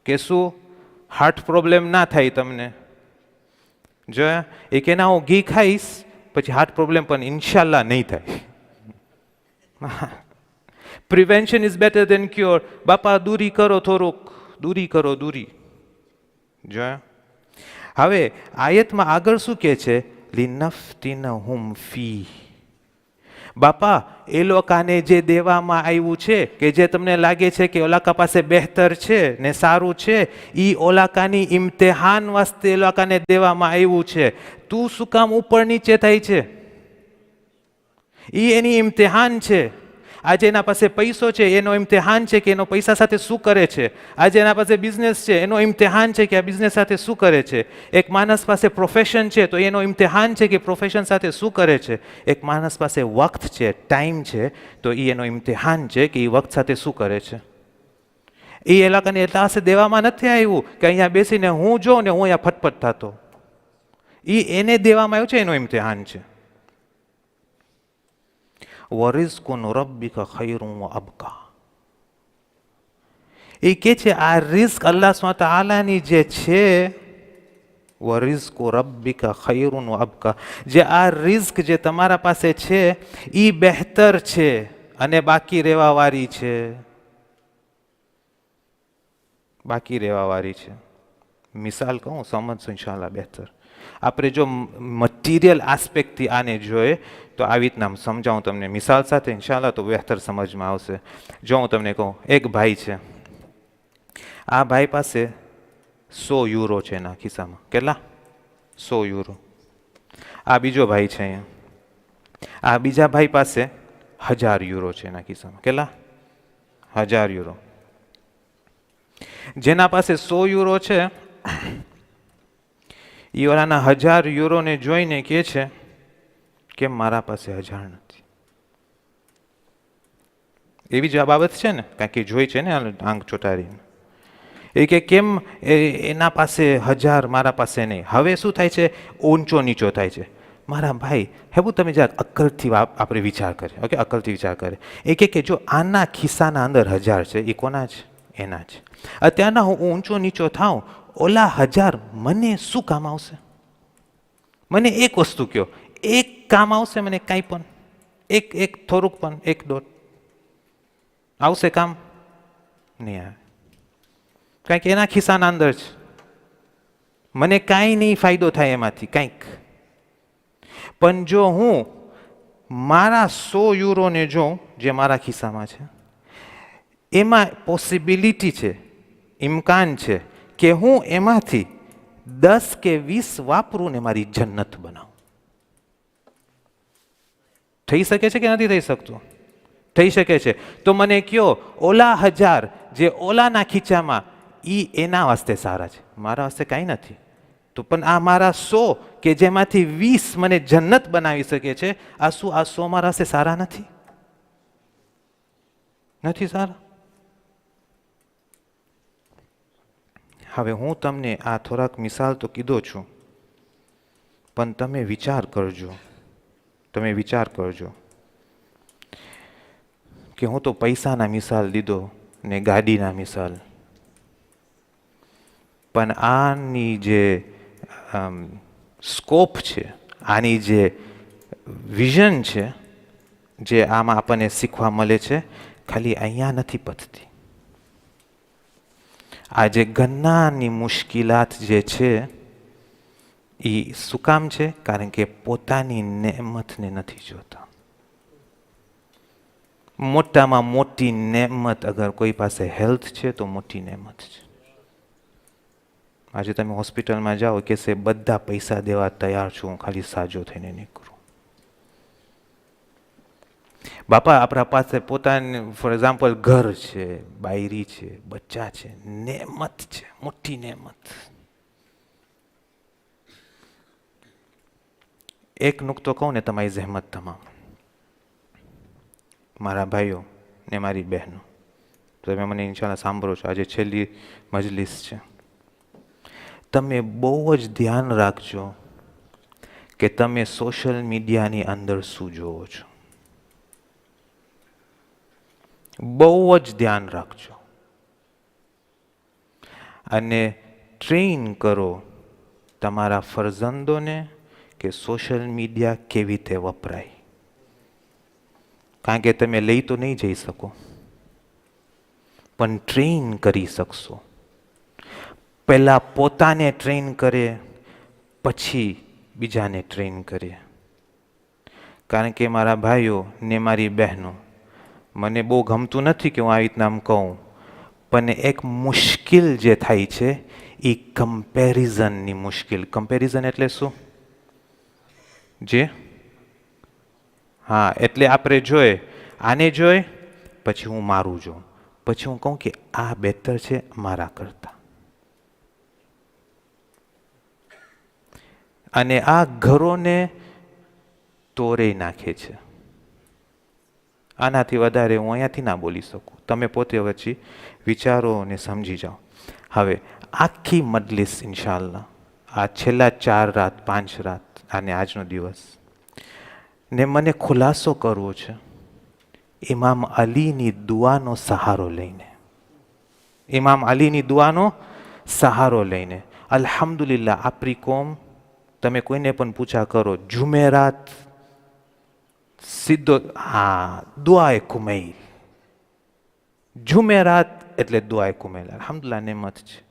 કે શું હાર્ટ પ્રોબ્લેમ ના થાય તમને. જો એ કે ના હું ઘી ખાઈશ પછી હાર્ટ પ્રોબ્લેમ પણ ઇન્શાલ્લાહ નહીં થાય. Prevention is better than cure. બાપા દૂરી કરો, થોડુંક દૂરી કરો, દૂરી. જો હવે આયતમાં આગળ શું કહે છે? લિનફ્તિનહુમ ફી. બાપા એ લોકોને જે દેવામાં આવ્યું છે કે જે તમને લાગે છે કે ઓલાકા પાસે બહેતર છે ને સારું છે, એ ઓલાકાની ઇમ્તિહાન વાસ્તે એ લોકોને દેવામાં આવ્યું છે. તું શું કામ ઉપર નીચે થાય છે? એ એની ઇમ્તિહાન છે. આજે એના પાસે પૈસો છે એનો ઇમ્તિહાન છે કે એનો પૈસા સાથે શું કરે છે. આજે એના પાસે બિઝનેસ છે એનો ઇમ્તિહાન છે કે આ બિઝનેસ સાથે શું કરે છે. એક માણસ પાસે પ્રોફેશન છે તો એનો ઇમ્તિહાન છે કે પ્રોફેશન સાથે શું કરે છે. એક માણસ પાસે વક્ત છે, ટાઈમ છે, તો એનો ઇમ્તિહાન છે કે એ વક્ત સાથે શું કરે છે. એ લોકોને એટલા પાસે દેવામાં નથી આવ્યું કે અહીંયા બેસીને હું જોઉં ને હું અહીંયા ફટફટ થતો. એને દેવામાં આવ્યું છે, એનો ઇમ્તિહાન છે. વરિઝ્કુ રબ્બિકા ખૈરુન વ અબકા. એ કે છે આ રિઝ્ક અલ્લાહ સુબ્હાનહુ વ તઆલાની જે છે, વરિઝ્કુ રબ્બિકા ખૈરુન વ અબકા, જે આ રિઝ્ક જે તમારા પાસે છે એ બહેતર છે અને બાકી રહેવાવાળી છે. બાકી રહેવાવાળી છે. મિસાલ કહું સમજશું ઇન્શાલ્લાહ બહેતર. આપણે જો મટીરિયલ આસ્પેક્ટથી આને જોઈએ તો આવી રીતના સમજાવું તમને મિસાલ સાથે ઇન્શાલ્લાહ, તો બહેતર સમજમાં આવશે. જો હું તમને કહું, એક ભાઈ છે, આ ભાઈ પાસે 100 યુરો છે એના ખિસ્સામાં. કેટલા? 100 યુરો. આ બીજો ભાઈ છે અહીંયા, આ બીજા ભાઈ પાસે 1000 યુરો છે એના ખિસ્સામાં. કેટલા? 1000 યુરો. જેના પાસે 100 યુરો છે એ ઓલાના 1000 યુરોને જોઈને કહે છે કે મારા પાસે 1000 નથી. એવી જ આ બાબત છે ને, કારણ કે જોઈ છે ને આંખ ચોટાડીને. એ કે કેમ એના પાસે 1000 મારા પાસે નહીં. હવે શું થાય છે? ઊંચો નીચો થાય છે. મારા ભાઈ હેવું તમે જરાક અક્કલથી આપણે વિચાર કરીએ. ઓકે, અક્કલથી વિચાર કરે. એ કે જો આના ખિસ્સાના અંદર 1000 છે, એ કોના છે? એના છે. અત્યારના હું ઊંચો નીચો થાઉં, ઓલા 1000 મને શું કામ આવશે? મને એક વસ્તુ કહો, એક કામ આવશે મને? કાંઈ પણ એક થોડુંક પણ, એક ડોટ આવશે કામ? નહીં આવે. કારણ કે એના ખિસ્સાના અંદર છે. મને કાંઈ નહીં ફાયદો થાય એમાંથી કાંઈક. પણ જો હું મારા 100 યુરોને જોઉં જે મારા ખિસ્સામાં છે, એમાં પોસિબિલિટી છે, ઇમ્કાન છે કે હું એમાંથી 10 કે 20 વાપરું ને મારી જન્નત બનાવું. થઈ શકે છે કે નથી થઈ શકતું? થઈ શકે છે. તો મને કયો ઓલા 1000 જે ઓલાના ખીચામાં એના વાસ્તે સારા છે, મારા વાસ્તે કાંઈ નથી. તો પણ આ મારા 100 કે જેમાંથી 20 મને જન્નત બનાવી શકે છે, આ શું આ 100 મારા વાસ્તે સારા નથી? નથી સારા. હવે હું તમને આ થોડાક મિસાલ તો કીધો છું, પણ તમે વિચાર કરજો. તમે વિચાર કરજો કે હું તો પૈસાના મિસાલ દીધો ને ગાડીના મિસાલ, પણ આની જે સ્કોપ છે, આની જે વિઝન છે, જે આમાં આપણને શીખવા મળે છે, ખાલી અહીંયા નથી પતતી. આ જે ગન્નાની મુશ્કેલાત જે છે એ શું કામ છે? કારણ કે પોતાની નેમતને નથી જોતા. મોટામાં મોટી નેમત અગર કોઈ પાસે હેલ્થ છે તો મોટી નેમત છે. આજે તમે હોસ્પિટલમાં જાઓ કે છે બધા પૈસા દેવા તૈયાર છું, હું ખાલી સાજો થઈને નીકળું. બાપા આપણા પાસે પોતાની ફોર એક્ઝામ્પલ ઘર છે, બાયરી છે, બચ્ચા છે, નેમત છે, મોટી નેમત. એક નુકતો કહું ને તમારી જહેમત તમામ. મારા ભાઈઓ ને મારી બહેનો, તમે મને ઇન્શાલ્લાહ સાંભળો છો, આજે છેલ્લી મજલિસ છે. તમે બહુ જ ધ્યાન રાખજો કે તમે સોશિયલ મીડિયાની અંદર શું જોવો છો. બહુ જ ધ્યાન રાખજો અને ટ્રેન કરો તમારા ફરજંદોને કે સોશિયલ મીડિયા કેવી રીતે વપરાય. કારણ કે તમે લઈ તો નહીં જઈ શકો, પણ ટ્રેન કરી શકશો. પહેલાં પોતાને ટ્રેન કરે, પછી બીજાને ટ્રેન કરે. કારણ કે મારા ભાઈઓ ને મારી બહેનો, મને બહુ ગમતું નથી કે હું આવી રીતના આમ કહું, પણ એક મુશ્કેલ જે થાય છે એ કમ્પેરિઝનની મુશ્કેલ. કમ્પેરિઝન એટલે શું? જે હા, એટલે આપણે જોઈએ, આને જોઈ પછી હું મારું જોઉં, પછી હું કહું કે આ બેટર છે મારા કરતાં. અને આ ઘરોને તોરે નાખે છે. આનાથી વધારે હું અહીંયાથી ના બોલી શકું. તમે પોતે વચ્ચે વિચારો અને સમજી જાઓ. હવે આખી મજલિસ ઇન્શાઅલ્લાહ, આ છેલ્લા 4 રાત 5 રાત અને આજનો દિવસ ને મને ખુલાસો કરવો છે ઇમામ અલીની દુઆનો સહારો લઈને. ઇમામ અલીની દુઆનો સહારો લઈને. અલ્હમ્દુલિલ્લાહ, આપણી કોમ, તમે કોઈને પણ પૂછા કરો, જુમેરાત સીધો, હા, દુઆએ કુમૈલ. જુમેરાત એટલે દુઆએ કુમૈલ. અલ્હમ્દુલિલ્લાહ, નેમત છે.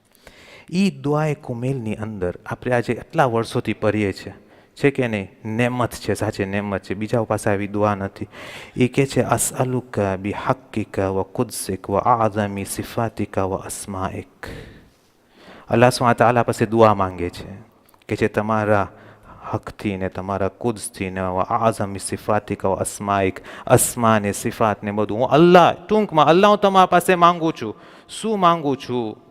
એ દુઆએ કુમૈલની અંદર આપણે આજે એટલા વર્ષોથી પઢીએ છે કે નહીં? નેમત છે, સાચે નેમત છે. બીજા પાસે આવી દુઆ નથી. એ કહે છે અસઅલુકા બિ હક્કિકા વ કુદ્સિક વ આઝમી સિફાતિકા વ અસ્માઇક. અલ્લાહ સુબ્હાનહુ વ તઆલા પાસે દુઆ માંગે છે કે જે તમારા હકથી ને તમારા કુદ્સથી ને આઝમી સિફાતિકા વ અસ્માઇક, અસ્મા ને સિફાત ને બધું હું અલ્લાહ, ટૂંકમાં અલ્લાહ હું તમારા પાસે માંગુ છું. શું માંગુ છું?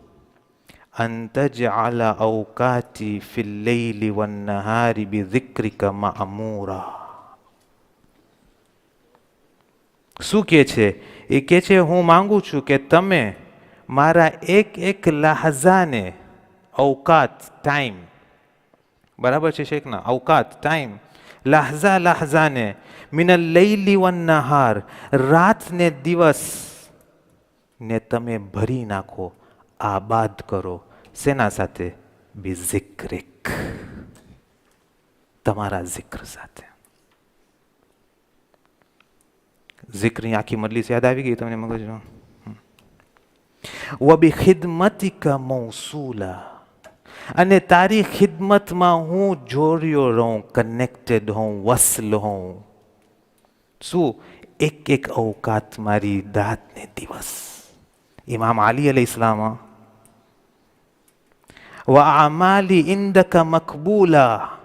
અન તજઅલ અવકાતી ફિલ લૈલી વન નહારી બિઝિક્રિકા મઅમૂરા. શું કહે છે? એ કહે છે હું માંગુ છું કે તમે મારા એક એક લહઝાને, અવકાત ટાઈમ, બરાબર છે શેખના? અવકાત ટાઈમ, લહઝા લહઝાને, મિનલ લૈલી વન નહાર, રાત ને દિવસ ને તમે ભરી નાખો, આબાદ કરો. શેના સાથે? બિઝિક્રિક, તમારા zikr સાથે. zikરની આખી મજલિસ યાદ આવી ગઈ તમને મગજમાં? વ બિ ખિદમતિકા મૌસૂલા, અને તારી ખિદમતમાં હું જોડ્યો રહું, કનેક્ટેડ હોઉં, વસ્લ હોઉં. શું? એક એક અવકાત મારી રાત ને દિવસ. ઇમામ અલી અલૈહિસ્સલામ, વ આમાલી ઇન્દકા મકબૂલા,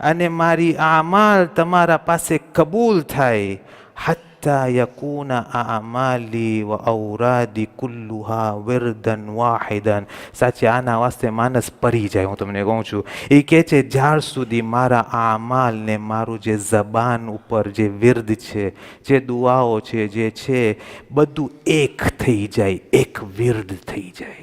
અને મારી આમાલ તમારા પાસે કબૂલ થાય. હત્તા યકૂના આમાલી વ ઔરાદી કુલ્લુહા વિરદન વાહિદન. સાચે આના વાસ્તે માનસ પડી જાય, હું તમને કહું છું. એ કહે છે જ્યાર સુધી મારા આમાલ ને મારું જે જબાન ઉપર જે વિરદ છે, જે દુઆઓ છે, જે છે, બધું એક થઈ જાય, એક વિરદ થઈ જાય.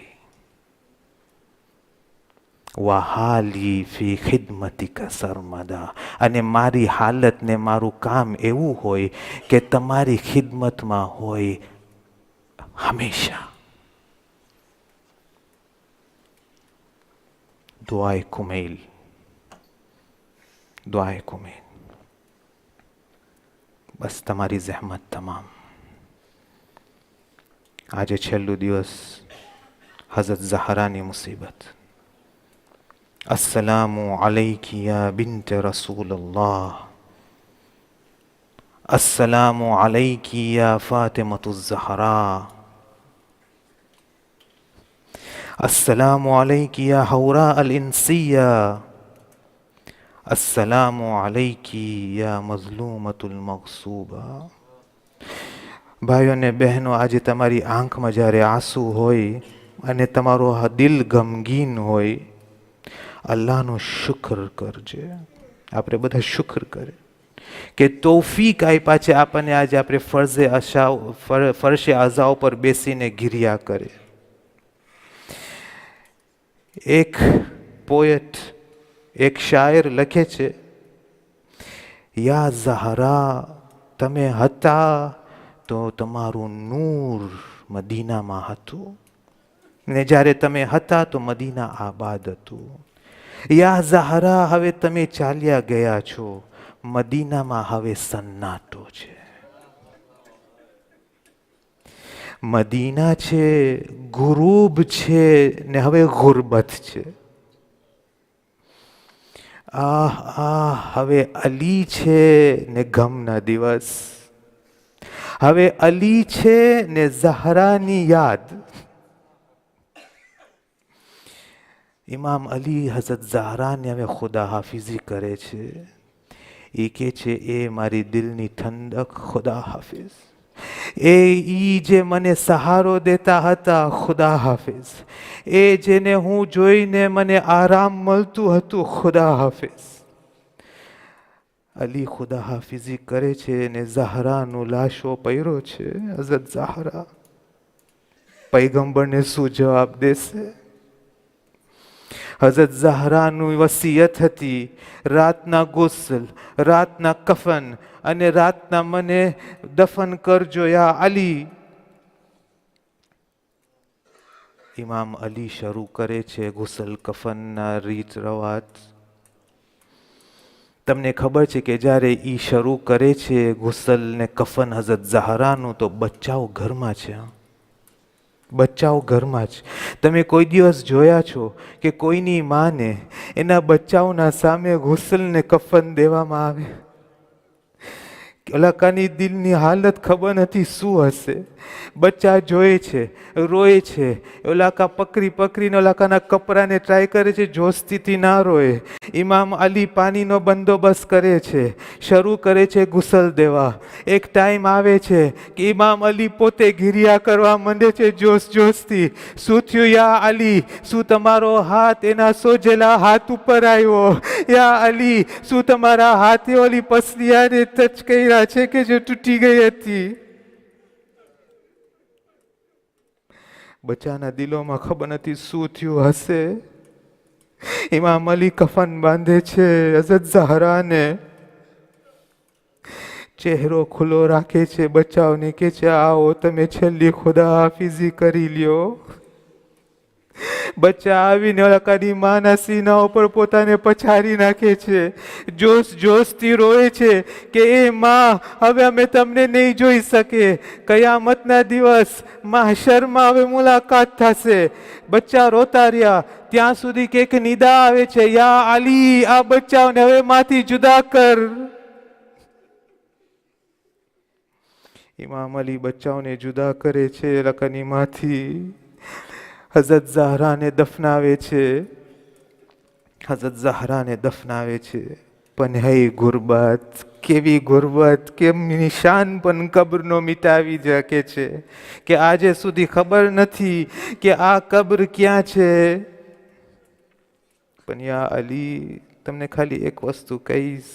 વહાલી ફી ખિદમતિકા સરમદા, અને મારી હાલત ને મારું કામ એવું હોય કે તમારી ખિદમતમાં હોય હંમેશા. દુઆએ કુમૈલ, દુઆએ કુમૈલ. બસ તમારી જહેમત તમામ. આજે છેલ્લું દિવસ, હઝરત ઝહરાની મુસીબત. अस्सलामु अलैकी या बिन्त रसूलल्लाह, अस्सलामु अलैकी या फातिमतु ज़हरा, अस्सलामु अलैकी या हौरा अल इंसिया, अस्सलामु अलैकी या मज़लूमतुल मग़सूबा. ભાઈઓ અને બહેનો, આજે તમારી આંખમાં જ્યારે આંસુ હોય અને તમારો દિલ ગમગીન હોય, અલ્લાહનો શુક્ર કરજે. આપણે બધા શુક્ર કરે. કે તૌફીક આપ્યા છે આપણને આજે આપણે ફરશે અઝાઓ પર બેસીને ગિરિયા કરે. એક પોએટ, એક શાયર લખે છે, યા ઝહરા, તમે હતા તો તમારું નૂર મદીનામાં હતું, ને જ્યારે તમે હતા તો મદીના આબાદ હતું. યા ઝહરા, હવે તમે ચાલ્યા ગયા છો, મદીનામાં હવે સન્નાટો છે. મદીના છે, ગુરૂબ છે, ને હવે ગુરબત છે. આહ આહ, હવે અલી છે ને ગમના દિવસ. હવે અલી છે ને ઝહરાની યાદ. ઇમામ અલી હઝરત ઝહરાને હવે ખુદા હાફિઝી કરે છે. એ કે છે, એ મારી દિલની ઠંડક ખુદા હાફિઝ, એ ઈ જે મને સહારો દેતા હતા ખુદા હાફિઝ, એ જેને હું જોઈને મને આરામ મળતું હતું ખુદા હાફિઝ. અલી ખુદા હાફિઝી કરે છે ને ઝહરાનો લાશો પહેર્યો છે. હઝરત ઝહરા પૈગંબરને શું જવાબ દેશે? હઝરત ઝહરાની વસિયત હતી, રાતના ગુસ્લ, રાતના કફન અને રાતના મને દફન કરજો યા અલી. ઇમામ અલી શરૂ કરે છે ગુસલ કફનના રીત રવાજ. તમને ખબર છે કે જ્યારે એ શરૂ કરે છે ગુસલ ને કફન હઝરત ઝહરાનું, તો બચ્ચાઓ ઘરમાં છે. બચ્ચાઓ ઘરમાં જ. તમે કોઈ દિવસ જોયા છો કે કોઈની માને એના બચ્ચાઓના સામે ગુસલ ને કફન દેવામાં આવે? ઓલાકાની દિલની હાલત ખબર નથી શું હશે. બચ્ચા જોએ છે, રોય છે, ઓલાકા પકડીને ઓલાકાના કપડાને ટ્રાય કરે છે, જોસ્તીથી ના રોય. ઇમામ અલી પાણીનો બંદોબસ્ત કરે છે, શરૂ કરે છે ગુસલ દેવા. એક ટાઈમ આવે છે કે ઇમામ અલી પોતે ગિરિયા કરવા માંડે છે જોશથી. શું થયું યા અલી? શું તમારો હાથ એના સોજેલા હાથ ઉપર આવ્યો? યા અલી, શું તમારા હાથે ઓલી પસલિયાને ટચ કર્યા છે કે જે તૂટી ગઈ હતી? બચ્ચાના દિલોમાં ખબર નથી શું થયું હશે. ઇમામ અલી કફન બાંધે છે હઝરત ઝહરાને, ચહેરો ખુલ્લો રાખે છે, બચ્ચાઓને કે છે, આવો તમે છેલ્લી ખુદા હાફિઝી કરી લ્યો. બચ્ચા આવીને ઓલાકાની માના સીના ઉપર પોતાને પછાડી નાખે છે, જોશથી રોએ છે કે એ માં, હવે અમે તમને નહીં જોઈ શકે. કયામતના દિવસ mahશરમાં હવે મુલાકાત થશે. બચ્ચા રોતા રહ્યા ત્યાં સુધી કે એક નિદા આવે છે, યા અલી, આ બચ્ચાઓને હવે માંથી જુદા કર. ઇમામ અલી બચ્ચાઓને જુદા કરે છે ઓલાકાની માંથી. હઝરત ઝહરાને દફનાવે છે. હઝરત ઝહરાને દફનાવે છે. પણ હે ગુરબત, કેવી ગુરબત, કેમ નિશાન પણ કબ્રનો મિટાવી શકે છે કે આજે સુધી ખબર નથી કે આ કબ્ર ક્યાં છે. પણ યા અલી, તમને ખાલી એક વસ્તુ કહીશ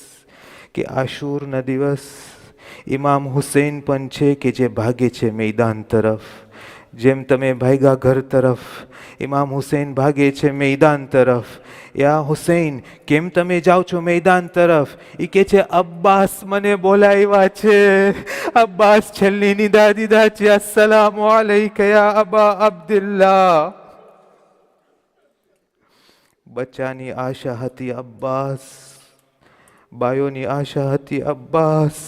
કે આશુરના દિવસ ઇમામ હુસૈન પણ છે કે જે ભાગે છે મેદાન તરફ. જેમ તમે ભાગ્યા ઘર તરફ, ઇમામ હુસૈન ભાગે છે મેદાન તરફ. યા હુસૈન, કેમ તમે જાઓ છો મેદાન તરફ? એ કે છે, અબ્બાસ મને બોલાવ્યા છે. અબ્બાસ છેલ્લી નિદા દીધા છે, અસ્સલામુ અલૈકા યા અબા અબ્દુલ્લાહ. બચ્ચાની આશા હતી અબ્બાસ, બાયોની આશા હતી અબ્બાસ.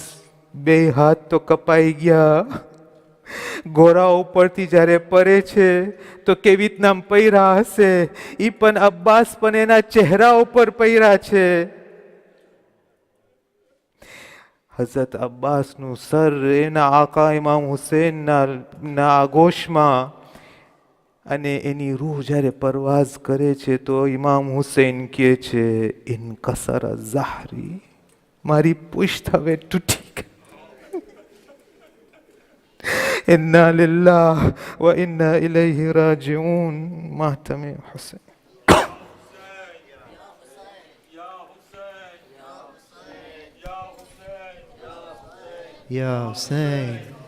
બે હાથ તો કપાઈ ગયા. ઘોડા ઉપરથી જ્યારે પરે છે તો કેવી રીતના પૈરા હશે, એ પણ અબ્બાસ પણ એના ચહેરા ઉપર પૈરા છે. હઝરત અબ્બાસનું સર એના આકા ઇમામ હુસૈનના આગોશમાં, અને એની રૂહ જ્યારે પરવાઝ કરે છે તો ઇમામ હુસૈન કહે છે, ઇનકસર ઝહરી, મારી પુષ્ટ હવે તૂટી ગઈ. ઇન્ના લિલ્લાહ વ ઇન્ના ઇલૈહિ રાજીઉન. માતમે હુસૈન. Yo, sing.